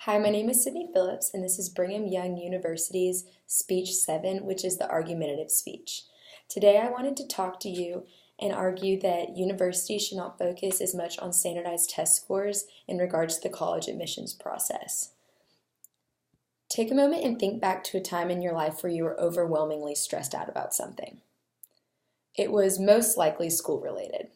Hi, my name is Sydney Phillips, and this is Brigham Young University's Speech 7, which is the argumentative speech. Today I wanted to talk to you and argue that universities should not focus as much on standardized test scores in regards to the college admissions process. Take a moment and think back to a time in your life where you were overwhelmingly stressed out about something. It was most likely school-related.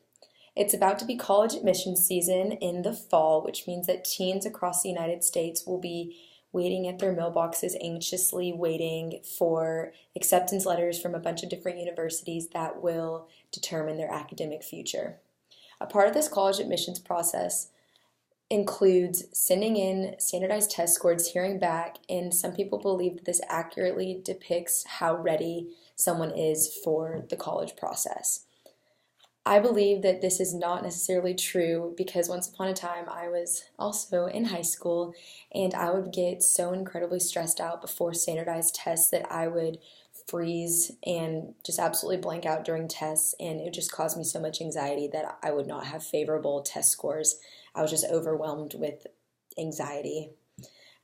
It's about to be college admissions season in the fall, which means that teens across the United States will be waiting at their mailboxes, anxiously waiting for acceptance letters from a bunch of different universities that will determine their academic future. A part of this college admissions process includes sending in standardized test scores, hearing back, and some people believe that this accurately depicts how ready someone is for the college process. I believe that this is not necessarily true because once upon a time I was also in high school and I would get so incredibly stressed out before standardized tests that I would freeze and just absolutely blank out during tests, and it would just cause me so much anxiety that I would not have favorable test scores. I was just overwhelmed with anxiety.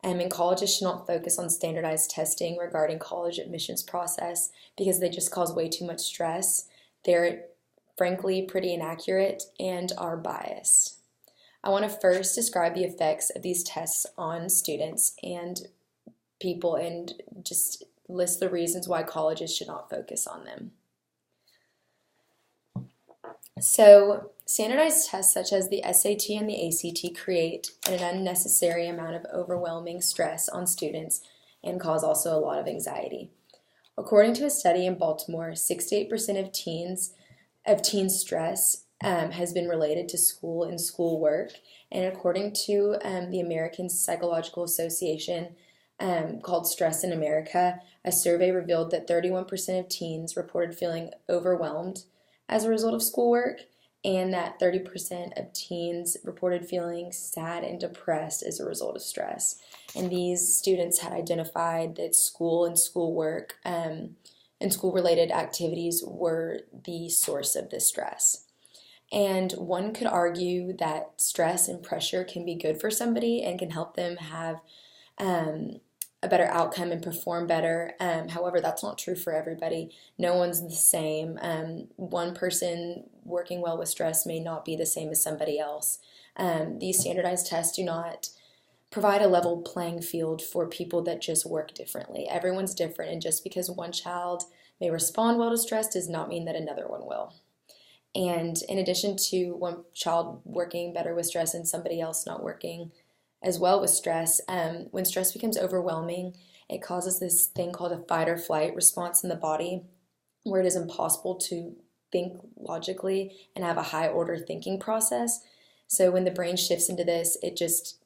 And colleges should not focus on standardized testing regarding college admissions process because they just cause way too much stress. They're frankly pretty inaccurate and are biased. I want to first describe the effects of these tests on students and people and just list the reasons why colleges should not focus on them. So, standardized tests such as the SAT and the ACT create an unnecessary amount of overwhelming stress on students and cause also a lot of anxiety. According to a study in Baltimore, 68% of teen stress has been related to school and schoolwork. And according to the American Psychological Association called Stress in America, a survey revealed that 31% of teens reported feeling overwhelmed as a result of schoolwork, and that 30% of teens reported feeling sad and depressed as a result of stress. And these students had identified that school and schoolwork and school-related activities were the source of this stress. And one could argue that stress and pressure can be good for somebody and can help them have a better outcome and perform better. However, that's not true for everybody. No one's the same. One person working well with stress may not be the same as somebody else. These standardized tests do not provide a level playing field for people that just work differently. Everyone's different, and just because one child may respond well to stress does not mean that another one will. And in addition to one child working better with stress and somebody else not working as well with stress, when stress becomes overwhelming, it causes this thing called a fight or flight response in the body where it is impossible to think logically and have a high order thinking process. So when the brain shifts into this, it just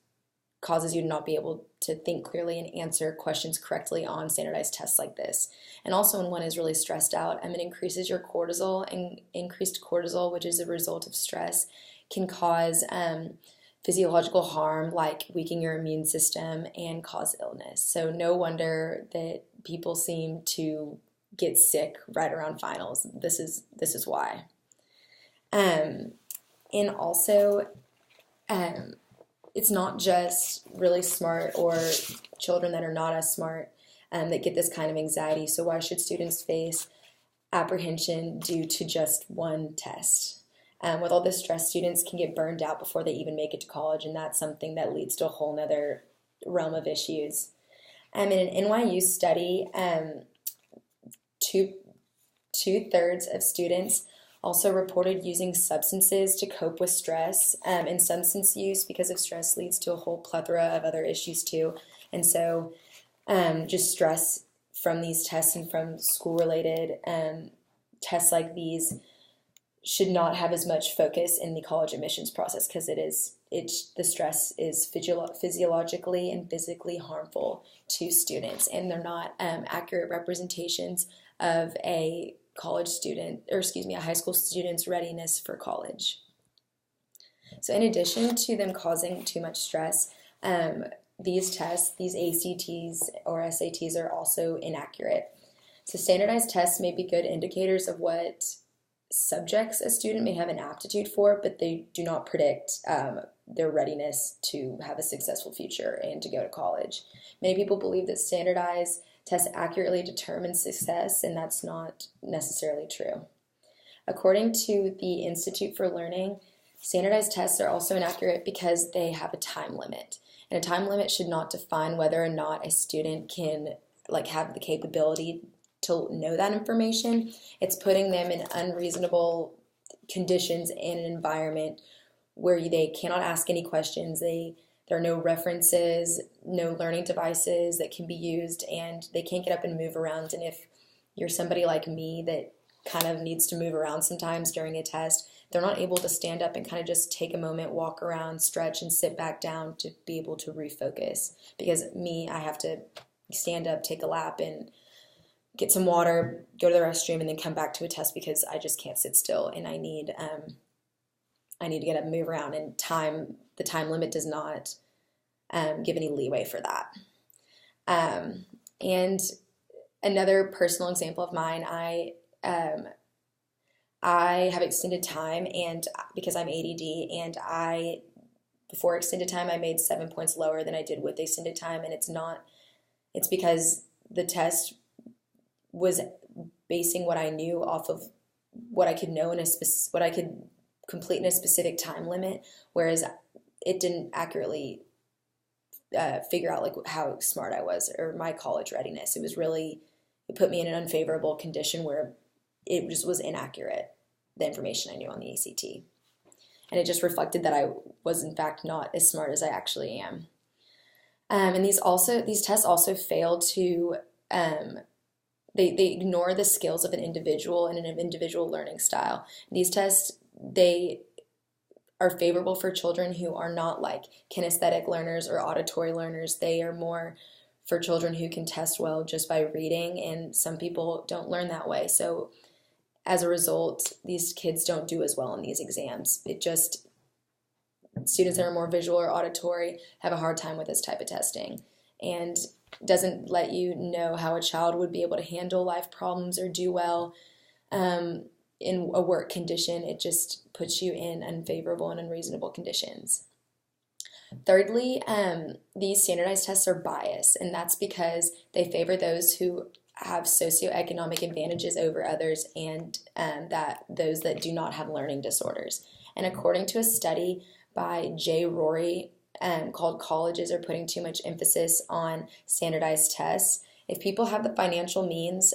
causes you to not be able to think clearly and answer questions correctly on standardized tests like this. And also when one is really stressed out, it increases your cortisol, and increased cortisol, which is a result of stress, can cause physiological harm like weakening your immune system and cause illness. So no wonder that people seem to get sick right around finals. This is why. And also, it's not just really smart or children that are not as smart that get this kind of anxiety. So why should students face apprehension due to just one test? With all this stress, students can get burned out before they even make it to college, and that's something that leads to a whole nother realm of issues. In an NYU study, two-thirds of students also reported using substances to cope with stress, and substance use because of stress leads to a whole plethora of other issues too. And so just stress from these tests and from school-related tests like these should not have as much focus in the college admissions process because the stress is physiologically and physically harmful to students, and they're not accurate representations of a high school student's readiness for college. So in addition to them causing too much stress, these tests, these ACTs or SATs, are also inaccurate. So standardized tests may be good indicators of what subjects a student may have an aptitude for, but they do not predict their readiness to have a successful future and to go to college. Many people believe that standardized tests accurately determine success, and that's not necessarily true. According to the Institute for Learning, standardized tests are also inaccurate because they have a time limit. And a time limit should not define whether or not a student can have the capability to know that information. It's putting them in unreasonable conditions in an environment where they cannot ask any questions. There are no references, no learning devices that can be used, and they can't get up and move around. And if you're somebody like me that kind of needs to move around sometimes during a test, they're not able to stand up and kind of just take a moment, walk around, stretch, and sit back down to be able to refocus. Because I have to stand up, take a lap, and get some water, go to the restroom, and then come back to a test because I just can't sit still, and I need to get up and move around, and the time limit does not give any leeway for that. And another personal example of mine, I have extended time, and because I'm ADD, and before extended time I made 7 points lower than I did with extended time, and it's because the test was basing what I knew off of what I could know what I could complete in a specific time limit, whereas it didn't accurately figure out how smart I was or my college readiness. It put me in an unfavorable condition where it just was inaccurate, the information I knew on the ACT. And it just reflected that I was in fact not as smart as I actually am. And these tests also fail to, they ignore the skills of an individual and an individual learning style. These tests, they are favorable for children who are not kinesthetic learners or auditory learners. They are more for children who can test well just by reading, and some people don't learn that way. So as a result, these kids don't do as well in these exams. Students that are more visual or auditory have a hard time with this type of testing, and doesn't let you know how a child would be able to handle life problems or do well in a work condition. It just puts you in unfavorable and unreasonable conditions. Thirdly, these standardized tests are biased, and that's because they favor those who have socioeconomic advantages over others, and those that do not have learning disorders. And according to a study by J. Rory called "Colleges Are Putting Too Much Emphasis on Standardized Tests," if people have the financial means,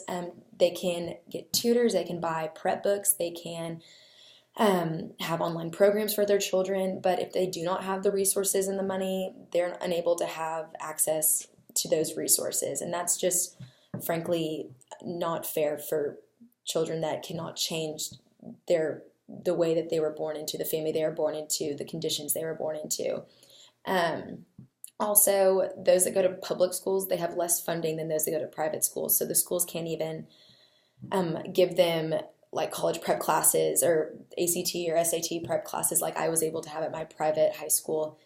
they can get tutors, they can buy prep books, they can have online programs for their children, but if they do not have the resources and the money, they're unable to have access to those resources. And that's just, frankly, not fair for children that cannot change the way that they were born into, the family they were born into, the conditions they were born into. Also, those that go to public schools, they have less funding than those that go to private schools. So the schools can't even give them college prep classes or ACT or SAT prep classes like I was able to have at my private high school.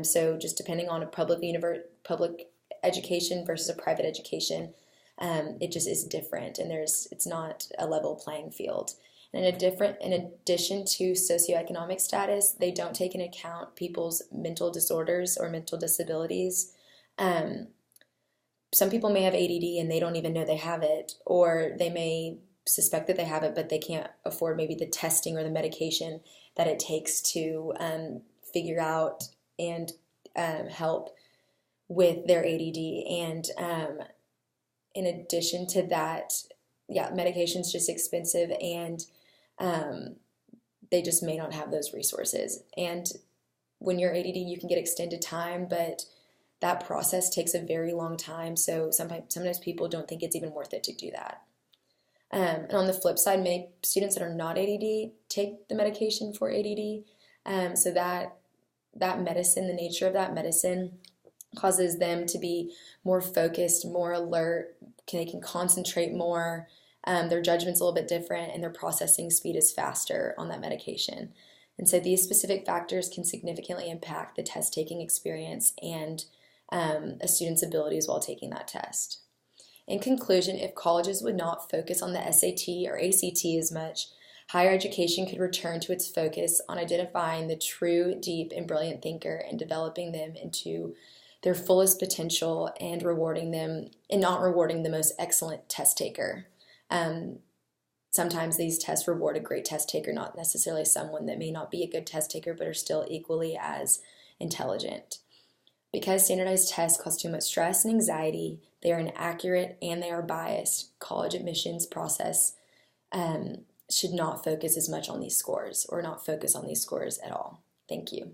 So just depending on a public education versus a private education, it just is different, and it's not a level playing field. And in addition to socioeconomic status, they don't take into account people's mental disorders or mental disabilities. Some people may have ADD and they don't even know they have it, or they may suspect that they have it, but they can't afford maybe the testing or the medication that it takes to figure out and help with their ADD. And in addition to that, medication's just expensive, and they just may not have those resources. And when you're ADD, you can get extended time, but that process takes a very long time. So sometimes people don't think it's even worth it to do that. And on the flip side, many students that are not ADD take the medication for ADD. So that medicine, the nature of that medicine, causes them to be more focused, more alert. They can concentrate more. Their judgment's a little bit different, and their processing speed is faster on that medication. And so these specific factors can significantly impact the test-taking experience and a student's abilities while taking that test. In conclusion, if colleges would not focus on the SAT or ACT as much, Higher education could return to its focus on identifying the true, deep, and brilliant thinker and developing them into their fullest potential and rewarding them and not rewarding the most excellent test taker. Sometimes these tests reward a great test taker, not necessarily someone that may not be a good test taker but are still equally as intelligent. Because standardized tests cause too much stress and anxiety, they are inaccurate and they are biased. College admissions process should not focus as much on these scores or not focus on these scores at all. Thank you.